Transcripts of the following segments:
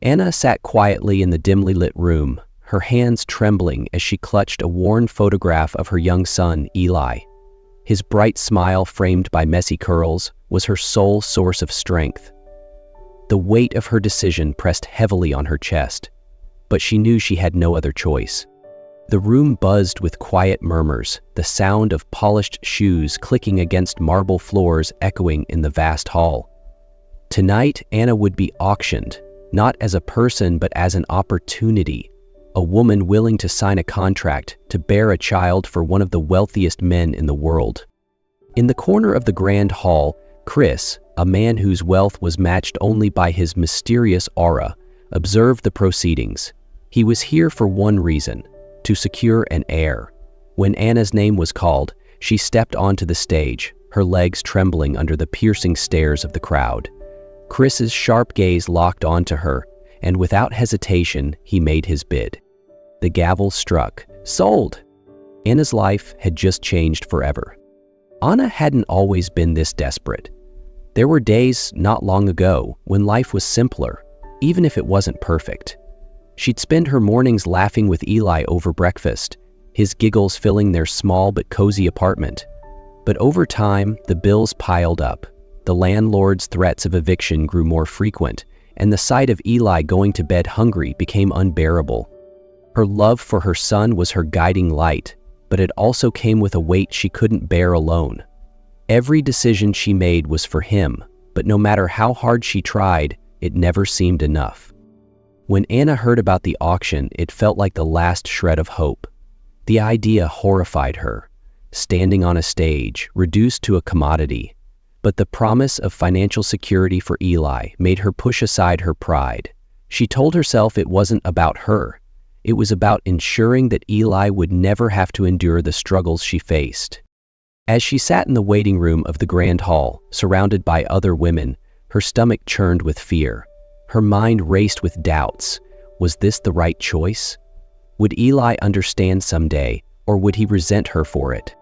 Anna sat quietly in the dimly lit room, her hands trembling as she clutched a worn photograph of her young son, Eli. His bright smile, framed by messy curls, was her sole source of strength. The weight of her decision pressed heavily on her chest, but she knew she had no other choice. The room buzzed with quiet murmurs, the sound of polished shoes clicking against marble floors echoing in the vast hall. Tonight, Anna would be auctioned, not as a person but as an opportunity, a woman willing to sign a contract to bear a child for one of the wealthiest men in the world. In the corner of the grand hall, Chris, a man whose wealth was matched only by his mysterious aura, observed the proceedings. He was here for one reason: to secure an heir. When Anna's name was called, she stepped onto the stage, her legs trembling under the piercing stares of the crowd. Chris's sharp gaze locked onto her, and without hesitation, he made his bid. The gavel struck. Sold! Anna's life had just changed forever. Anna hadn't always been this desperate. There were days not long ago when life was simpler, even if it wasn't perfect. She'd spend her mornings laughing with Eli over breakfast, his giggles filling their small but cozy apartment. But over time, the bills piled up. The landlord's threats of eviction grew more frequent, and the sight of Eli going to bed hungry became unbearable. Her love for her son was her guiding light, but it also came with a weight she couldn't bear alone. Every decision she made was for him, but no matter how hard she tried, it never seemed enough. When Anna heard about the auction, it felt like the last shred of hope. The idea horrified her, standing on a stage, reduced to a commodity. But the promise of financial security for Eli made her push aside her pride. She told herself it wasn't about her. It was about ensuring that Eli would never have to endure the struggles she faced. As she sat in the waiting room of the grand hall, surrounded by other women, her stomach churned with fear. Her mind raced with doubts. Was this the right choice? Would Eli understand someday, or would he resent her for it?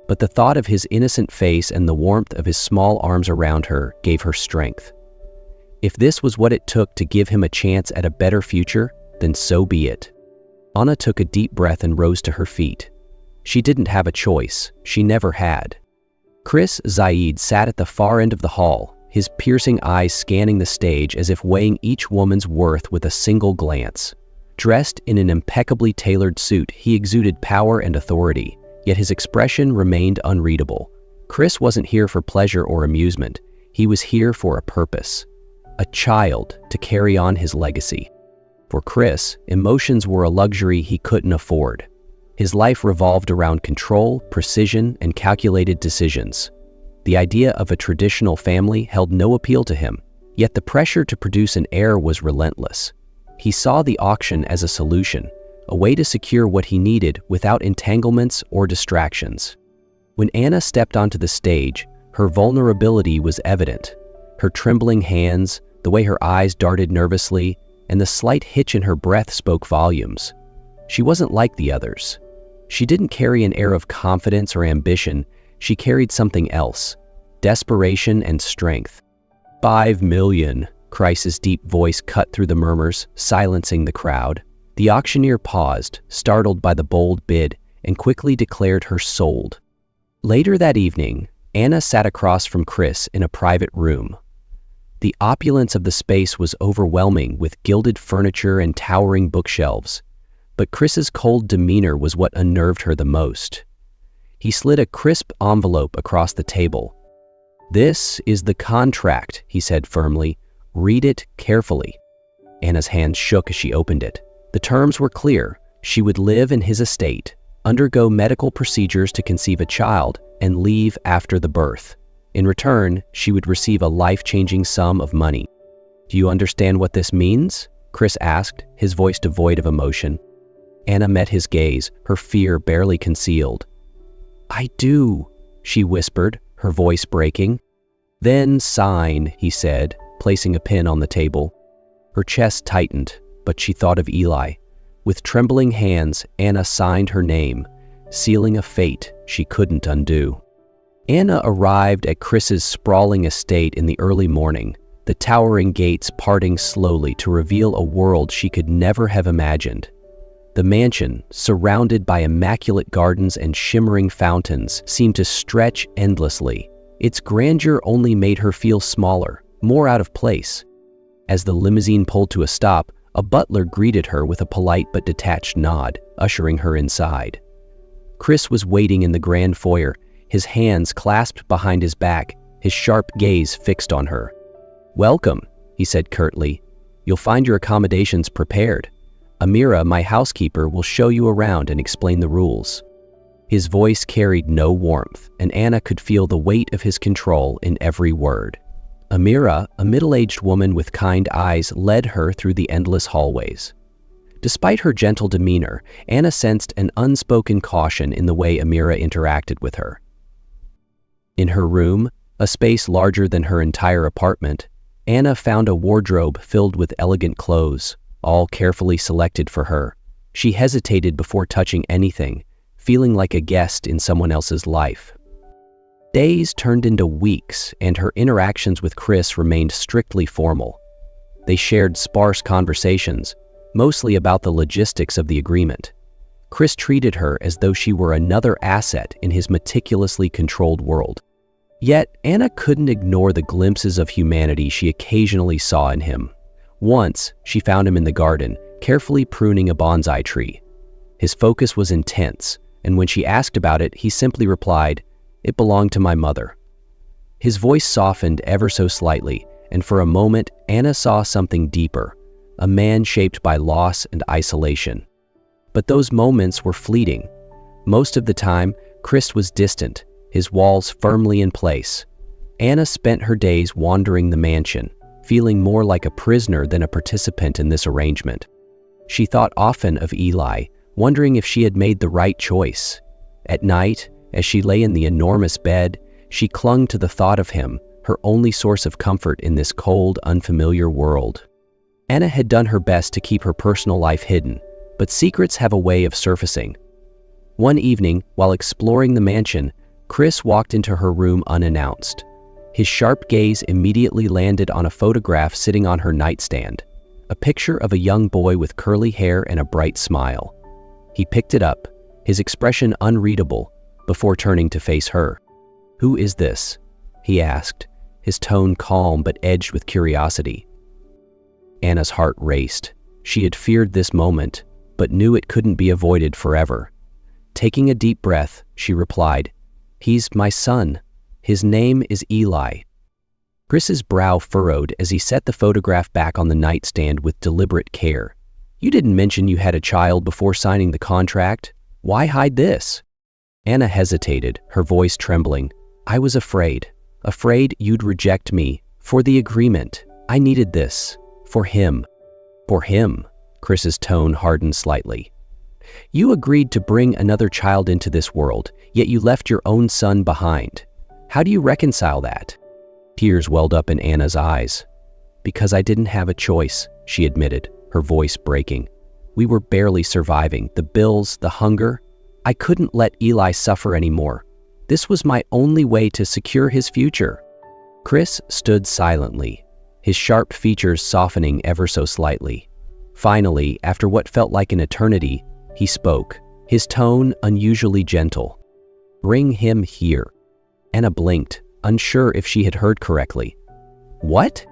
But the thought of his innocent face and the warmth of his small arms around her gave her strength. If this was what it took to give him a chance at a better future, then so be it. Anna took a deep breath and rose to her feet. She didn't have a choice. She never had. Chris Zaid sat at the far end of the hall, his piercing eyes scanning the stage as if weighing each woman's worth with a single glance. Dressed in an impeccably tailored suit, he exuded power and authority, yet his expression remained unreadable. Chris wasn't here for pleasure or amusement. He was here for a purpose. A child to carry on his legacy. For Chris, emotions were a luxury he couldn't afford. His life revolved around control, precision, and calculated decisions. The idea of a traditional family held no appeal to him, yet the pressure to produce an heir was relentless. He saw the auction as a solution, a way to secure what he needed without entanglements or distractions. When Anna stepped onto the stage, her vulnerability was evident. Her trembling hands, the way her eyes darted nervously, and the slight hitch in her breath spoke volumes. She wasn't like the others. She didn't carry an air of confidence or ambition. She carried something else: desperation and strength. 5 million, Chris's deep voice cut through the murmurs, silencing the crowd. The auctioneer paused, startled by the bold bid, and quickly declared her sold. Later that evening, Anna sat across from Chris in a private room. The opulence of the space was overwhelming, with gilded furniture and towering bookshelves. But Chris's cold demeanor was what unnerved her the most. He slid a crisp envelope across the table. "This is the contract," he said firmly. "Read it carefully." Anna's hand shook as she opened it. The terms were clear. She would live in his estate, undergo medical procedures to conceive a child, and leave after the birth. In return, she would receive a life-changing sum of money. "Do you understand what this means?" Chris asked, his voice devoid of emotion. Anna met his gaze, her fear barely concealed. "I do," she whispered, her voice breaking. "Then sign," he said, placing a pen on the table. Her chest tightened, but she thought of Eli. With trembling hands, Anna signed her name, sealing a fate she couldn't undo. Anna arrived at Chris's sprawling estate in the early morning, the towering gates parting slowly to reveal a world she could never have imagined. The mansion, surrounded by immaculate gardens and shimmering fountains, seemed to stretch endlessly. Its grandeur only made her feel smaller, more out of place. As the limousine pulled to a stop, a butler greeted her with a polite but detached nod, ushering her inside. Chris was waiting in the grand foyer, his hands clasped behind his back, his sharp gaze fixed on her. "Welcome," he said curtly. "You'll find your accommodations prepared. Amira, my housekeeper, will show you around and explain the rules." His voice carried no warmth, and Anna could feel the weight of his control in every word. Amira, a middle-aged woman with kind eyes, led her through the endless hallways. Despite her gentle demeanor, Anna sensed an unspoken caution in the way Amira interacted with her. In her room, a space larger than her entire apartment, Anna found a wardrobe filled with elegant clothes, all carefully selected for her. She hesitated before touching anything, feeling like a guest in someone else's life. Days turned into weeks, and her interactions with Chris remained strictly formal. They shared sparse conversations, mostly about the logistics of the agreement. Chris treated her as though she were another asset in his meticulously controlled world. Yet, Anna couldn't ignore the glimpses of humanity she occasionally saw in him. Once, she found him in the garden, carefully pruning a bonsai tree. His focus was intense, and when she asked about it, he simply replied, "It belonged to my mother." His voice softened ever so slightly, and for a moment, Anna saw something deeper, a man shaped by loss and isolation. But those moments were fleeting. Most of the time, Chris was distant, his walls firmly in place. Anna spent her days wandering the mansion, feeling more like a prisoner than a participant in this arrangement. She thought often of Eli, wondering if she had made the right choice. At night, as she lay in the enormous bed, she clung to the thought of him, her only source of comfort in this cold, unfamiliar world. Anna had done her best to keep her personal life hidden, but secrets have a way of surfacing. One evening, while exploring the mansion, Chris walked into her room unannounced. His sharp gaze immediately landed on a photograph sitting on her nightstand, a picture of a young boy with curly hair and a bright smile. He picked it up, his expression unreadable, before turning to face her. "Who is this?" he asked, his tone calm but edged with curiosity. Anna's heart raced. She had feared this moment, but knew it couldn't be avoided forever. Taking a deep breath, she replied, "He's my son. His name is Eli." Chris's brow furrowed as he set the photograph back on the nightstand with deliberate care. "You didn't mention you had a child before signing the contract. Why hide this?" Anna hesitated, her voice trembling. "I was afraid you'd reject me. For the agreement. I needed this. For him." "For him?" Chris's tone hardened slightly. "You agreed to bring another child into this world, yet you left your own son behind. How do you reconcile that?" Tears welled up in Anna's eyes. "Because I didn't have a choice," she admitted, her voice breaking. "We were barely surviving. The bills, the hunger. I couldn't let Eli suffer anymore. This was my only way to secure his future." Chris stood silently, his sharp features softening ever so slightly. Finally, after what felt like an eternity, he spoke, his tone unusually gentle. "Bring him here." Anna blinked, unsure if she had heard correctly. "What?"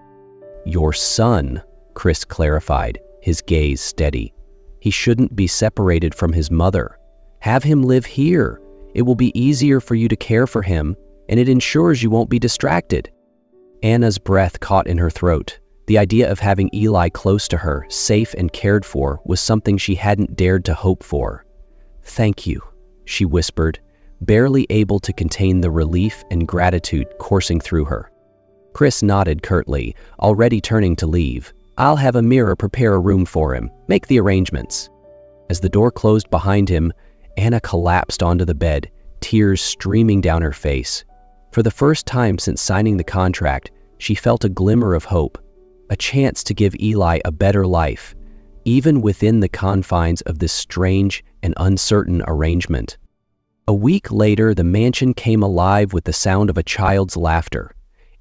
"Your son," Chris clarified, his gaze steady. "He shouldn't be separated from his mother. Have him live here. It will be easier for you to care for him, and it ensures you won't be distracted." Anna's breath caught in her throat. The idea of having Eli close to her, safe and cared for, was something she hadn't dared to hope for. "Thank you," she whispered, barely able to contain the relief and gratitude coursing through her. Chris nodded curtly, already turning to leave. "I'll have Amira prepare a room for him. Make the arrangements." As the door closed behind him, Anna collapsed onto the bed, tears streaming down her face. For the first time since signing the contract, she felt a glimmer of hope, a chance to give Eli a better life, even within the confines of this strange and uncertain arrangement. A week later, the mansion came alive with the sound of a child's laughter.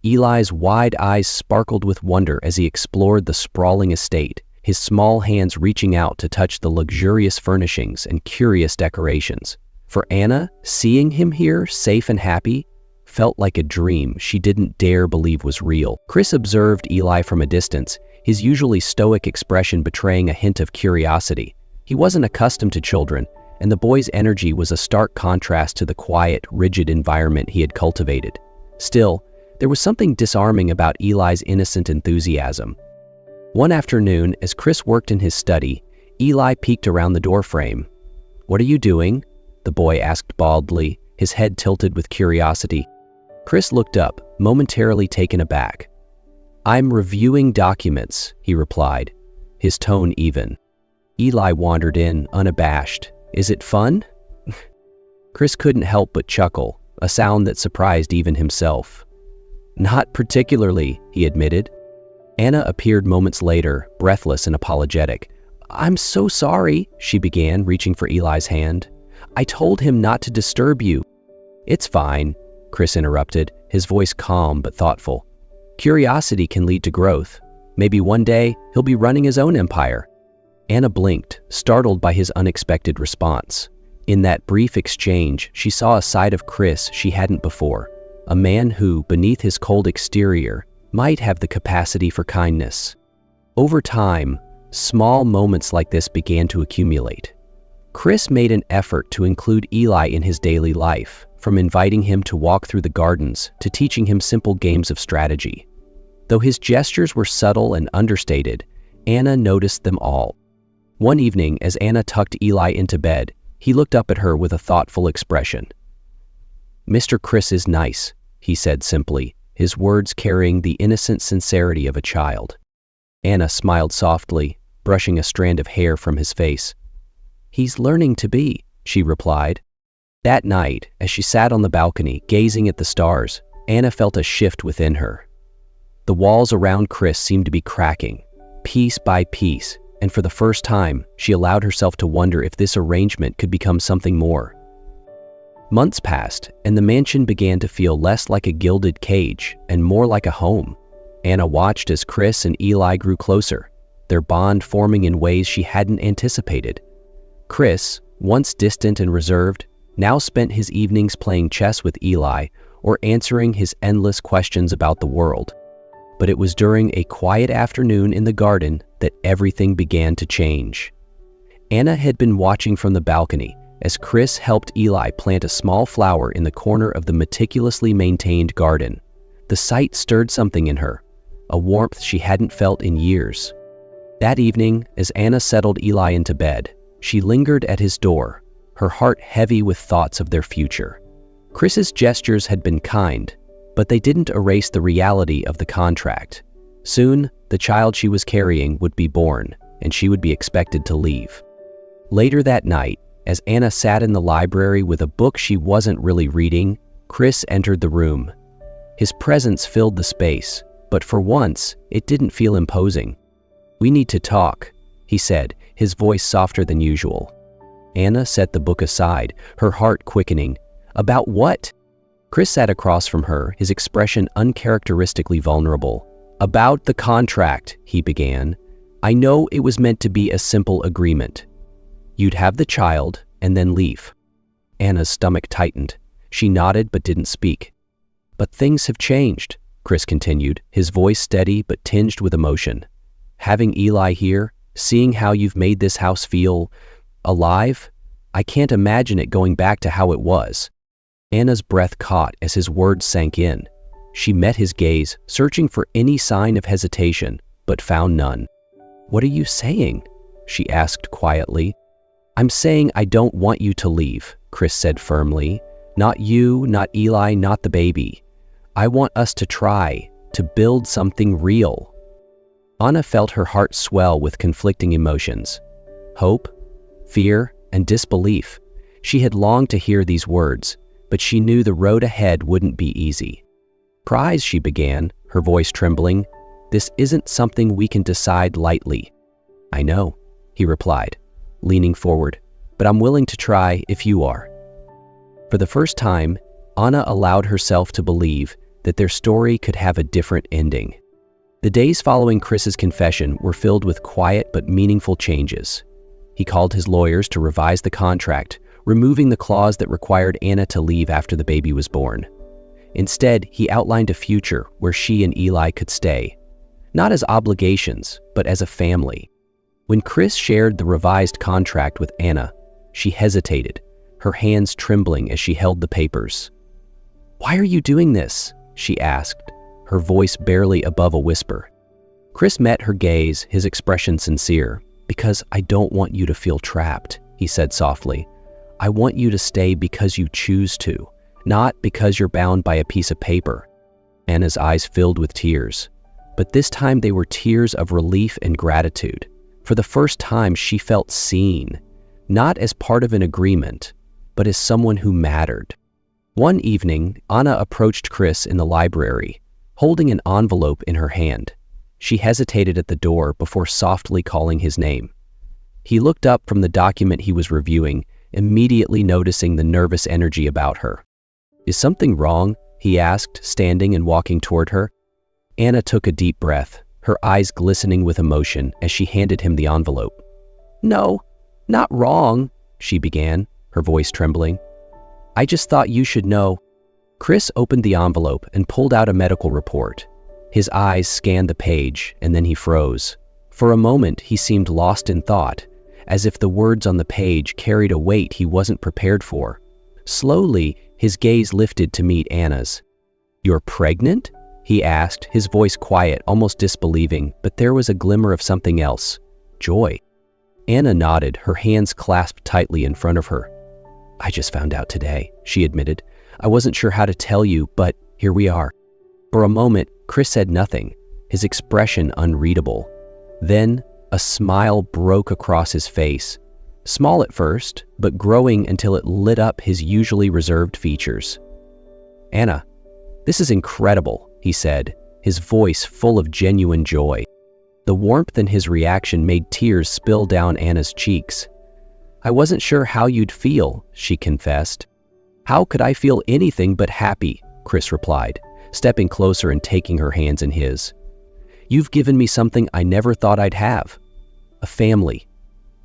Eli's wide eyes sparkled with wonder as he explored the sprawling estate, his small hands reaching out to touch the luxurious furnishings and curious decorations. For Anna, seeing him here, safe and happy, felt like a dream she didn't dare believe was real. Chris observed Eli from a distance, his usually stoic expression betraying a hint of curiosity. He wasn't accustomed to children, and the boy's energy was a stark contrast to the quiet, rigid environment he had cultivated. Still, there was something disarming about Eli's innocent enthusiasm. One afternoon, as Chris worked in his study, Eli peeked around the doorframe. "What are you doing?" the boy asked baldly, his head tilted with curiosity. Chris looked up, momentarily taken aback. "I'm reviewing documents," he replied, his tone even. Eli wandered in, unabashed. "Is it fun?" Chris couldn't help but chuckle, a sound that surprised even himself. "Not particularly," he admitted. Anna appeared moments later, breathless and apologetic. "I'm so sorry," she began, reaching for Eli's hand. "I told him not to disturb you." "It's fine," Chris interrupted, his voice calm but thoughtful. "Curiosity can lead to growth. Maybe one day he'll be running his own empire." Anna blinked, startled by his unexpected response. In that brief exchange, she saw a side of Chris she hadn't before, a man who, beneath his cold exterior, might have the capacity for kindness. Over time, small moments like this began to accumulate. Chris made an effort to include Eli in his daily life, from inviting him to walk through the gardens to teaching him simple games of strategy. Though his gestures were subtle and understated, Anna noticed them all. One evening, as Anna tucked Eli into bed, he looked up at her with a thoughtful expression. "Mr. Chris is nice," he said simply, his words carrying the innocent sincerity of a child. Anna smiled softly, brushing a strand of hair from his face. "He's learning to be," she replied. That night, as she sat on the balcony, gazing at the stars, Anna felt a shift within her. The walls around Chris seemed to be cracking, piece by piece, and for the first time, she allowed herself to wonder if this arrangement could become something more. Months passed, and the mansion began to feel less like a gilded cage and more like a home. Anna watched as Chris and Eli grew closer, their bond forming in ways she hadn't anticipated. Chris, once distant and reserved, now spent his evenings playing chess with Eli or answering his endless questions about the world. But it was during a quiet afternoon in the garden that everything began to change. Anna had been watching from the balcony as Chris helped Eli plant a small flower in the corner of the meticulously maintained garden. The sight stirred something in her, a warmth she hadn't felt in years. That evening, as Anna settled Eli into bed, she lingered at his door, her heart heavy with thoughts of their future. Chris's gestures had been kind, but they didn't erase the reality of the contract. Soon, the child she was carrying would be born, and she would be expected to leave. Later that night, as Anna sat in the library with a book she wasn't really reading, Chris entered the room. His presence filled the space, but for once, it didn't feel imposing. "We need to talk," he said, his voice softer than usual. Anna set the book aside, her heart quickening. "About what?" Chris sat across from her, his expression uncharacteristically vulnerable. "About the contract," he began. "I know it was meant to be a simple agreement. You'd have the child and then leave." Anna's stomach tightened. She nodded but didn't speak. "But things have changed," Chris continued, his voice steady but tinged with emotion. "Having Eli here, seeing how you've made this house feel alive, I can't imagine it going back to how it was." Anna's breath caught as his words sank in. She met his gaze, searching for any sign of hesitation, but found none. "What are you saying?" she asked quietly. "I'm saying I don't want you to leave," Chris said firmly. "Not you, not Eli, not the baby. I want us to try, to build something real." Anna felt her heart swell with conflicting emotions. Hope, fear, and disbelief. She had longed to hear these words, but she knew the road ahead wouldn't be easy. "Prize," she began, her voice trembling. "This isn't something we can decide lightly." "I know," he replied, leaning forward, "but I'm willing to try if you are." For the first time, Anna allowed herself to believe that their story could have a different ending. The days following Chris's confession were filled with quiet but meaningful changes. He called his lawyers to revise the contract, removing the clause that required Anna to leave after the baby was born. Instead, he outlined a future where she and Eli could stay, not as obligations, but as a family. When Chris shared the revised contract with Anna, she hesitated, her hands trembling as she held the papers. "Why are you doing this?" she asked, her voice barely above a whisper. Chris met her gaze, his expression sincere. "Because I don't want you to feel trapped," he said softly. "I want you to stay because you choose to, not because you're bound by a piece of paper." Anna's eyes filled with tears, but this time they were tears of relief and gratitude. For the first time, she felt seen, not as part of an agreement, but as someone who mattered. One evening, Anna approached Chris in the library, holding an envelope in her hand. She hesitated at the door before softly calling his name. He looked up from the document he was reviewing, immediately noticing the nervous energy about her. "Is something wrong?" he asked, standing and walking toward her. Anna took a deep breath, her eyes glistening with emotion as she handed him the envelope. "No, not wrong," she began, her voice trembling. "I just thought you should know." Chris opened the envelope and pulled out a medical report. His eyes scanned the page, and then he froze. For a moment, he seemed lost in thought, as if the words on the page carried a weight he wasn't prepared for. Slowly, his gaze lifted to meet Anna's. "You're pregnant?" he asked, his voice quiet, almost disbelieving, but there was a glimmer of something else. Joy. Anna nodded, her hands clasped tightly in front of her. "I just found out today," she admitted. "I wasn't sure how to tell you, but here we are." For a moment, Chris said nothing, his expression unreadable. Then, a smile broke across his face, small at first, but growing until it lit up his usually reserved features. "Anna, this is incredible," he said, his voice full of genuine joy. The warmth in his reaction made tears spill down Anna's cheeks. "I wasn't sure how you'd feel," she confessed. "How could I feel anything but happy?" Chris replied, stepping closer and taking her hands in his. "You've given me something I never thought I'd have. A family.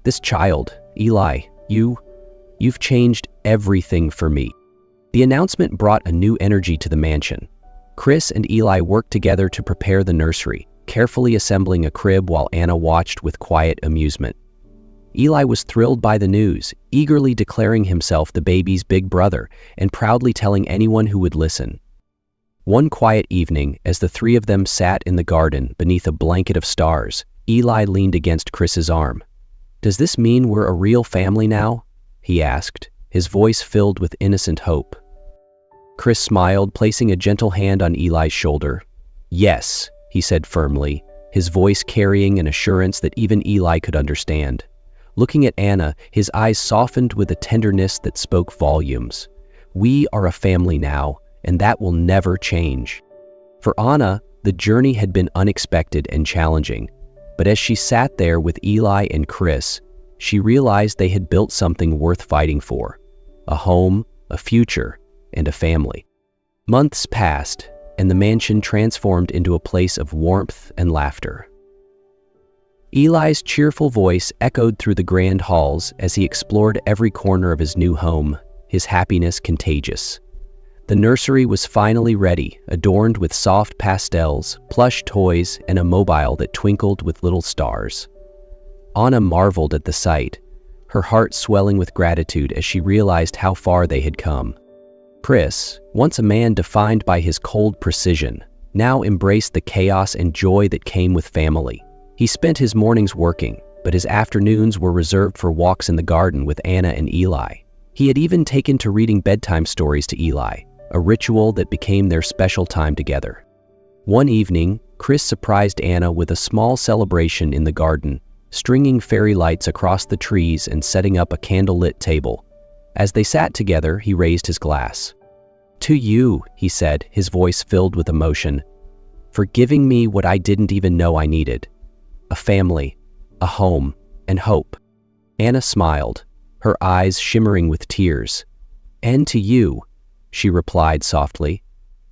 This child, Eli, you've changed everything for me." The announcement brought a new energy to the mansion. Chris and Eli worked together to prepare the nursery, carefully assembling a crib while Anna watched with quiet amusement. Eli was thrilled by the news, eagerly declaring himself the baby's big brother and proudly telling anyone who would listen. One quiet evening, as the three of them sat in the garden beneath a blanket of stars, Eli leaned against Chris's arm. "Does this mean we're a real family now?" he asked, his voice filled with innocent hope. Chris smiled, placing a gentle hand on Eli's shoulder. "Yes," he said firmly, his voice carrying an assurance that even Eli could understand. Looking at Anna, his eyes softened with a tenderness that spoke volumes. "We are a family now, and that will never change." For Anna, the journey had been unexpected and challenging, but as she sat there with Eli and Chris, she realized they had built something worth fighting for: a home, a future, and a family. Months passed, and the mansion transformed into a place of warmth and laughter. Eli's cheerful voice echoed through the grand halls as he explored every corner of his new home, his happiness contagious. The nursery was finally ready, adorned with soft pastels, plush toys, and a mobile that twinkled with little stars. Anna marveled at the sight, her heart swelling with gratitude as she realized how far they had come. Chris, once a man defined by his cold precision, now embraced the chaos and joy that came with family. He spent his mornings working, but his afternoons were reserved for walks in the garden with Anna and Eli. He had even taken to reading bedtime stories to Eli, a ritual that became their special time together. One evening, Chris surprised Anna with a small celebration in the garden, stringing fairy lights across the trees and setting up a candlelit table. As they sat together, he raised his glass. "To you," he said, his voice filled with emotion, "for giving me what I didn't even know I needed. A family, a home, and hope." Anna smiled, her eyes shimmering with tears. "And to you," she replied softly,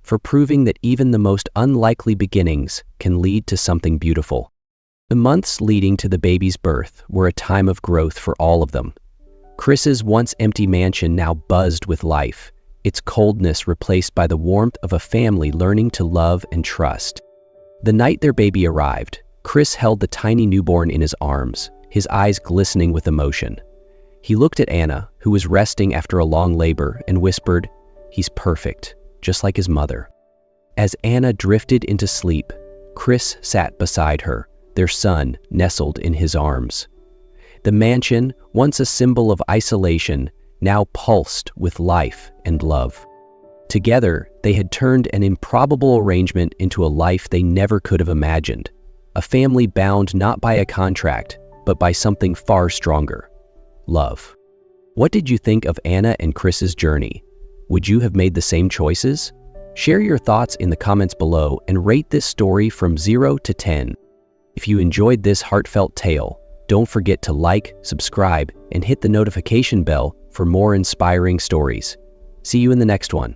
for proving that even the most unlikely beginnings can lead to something beautiful. The months leading to the baby's birth were a time of growth for all of them. Chris's once empty mansion now buzzed with life, its coldness replaced by the warmth of a family learning to love and trust. The night their baby arrived, Chris held the tiny newborn in his arms, his eyes glistening with emotion. He looked at Anna, who was resting after a long labor, and whispered, "He's perfect, just like his mother." As Anna drifted into sleep, Chris sat beside her, their son nestled in his arms. The mansion, once a symbol of isolation, now pulsed with life and love. Together, they had turned an improbable arrangement into a life they never could have imagined, a family bound not by a contract, but by something far stronger: love. What did you think of Anna and Chris's journey? Would you have made the same choices? Share your thoughts in the comments below and rate this story from 0 to 10. If you enjoyed this heartfelt tale, don't forget to like, subscribe, and hit the notification bell for more inspiring stories. See you in the next one.